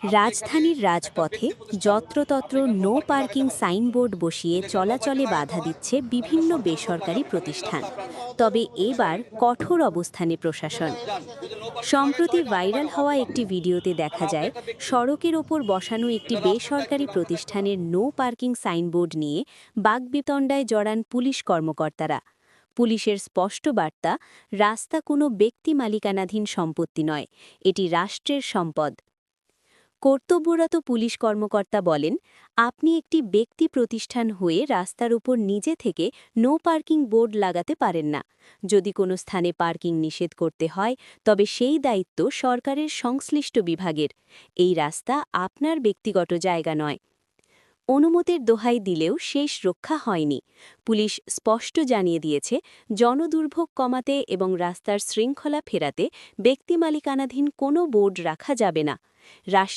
রাজধানীর রাজপথে যত্রতত্র নো পার্কিং সাইনবোর্ড বসিয়ে চলাচলে বাধা দিচ্ছে বিভিন্ন বেসরকারি প্রতিষ্ঠান। তবে এবার কঠোর অবস্থানে প্রশাসন। সম্প্রতি ভাইরাল হওয়া একটি ভিডিওতে দেখা যায় সড়কের ওপর বসানো একটি বেসরকারি প্রতিষ্ঠানের নো পার্কিং সাইনবোর্ড নিয়ে বাকবিতণ্ডায় জড়ান পুলিশ কর্মকর্তারা। পুলিশের স্পষ্ট বার্তা, রাস্তা কোনো ব্যক্তি মালিকানাধীন সম্পত্তি নয়, এটি রাষ্ট্রের সম্পদ। কর্তব্যরত পুলিশ কর্মকর্তা বলেন, আপনি একটি ব্যক্তি প্রতিষ্ঠান হয়ে রাস্তার উপর নিজে থেকে নো পার্কিং বোর্ড লাগাতে পারেন না। যদি কোনো স্থানে পার্কিং নিষেধ করতে হয় তবে সেই দায়িত্ব সরকারের সংশ্লিষ্ট বিভাগের। এই রাস্তা আপনার ব্যক্তিগত জায়গা নয়। অনুমতির দোহাই দিলেও শেষ রক্ষা হয়নি। পুলিশ স্পষ্ট জানিয়ে দিয়েছে, জনদুর্ভোগ কমাতে এবং রাস্তার শৃঙ্খলা ফেরাতে ব্যক্তি মালিকানাধীন কোনো বোর্ড রাখা যাবে না। রাষ্ট্র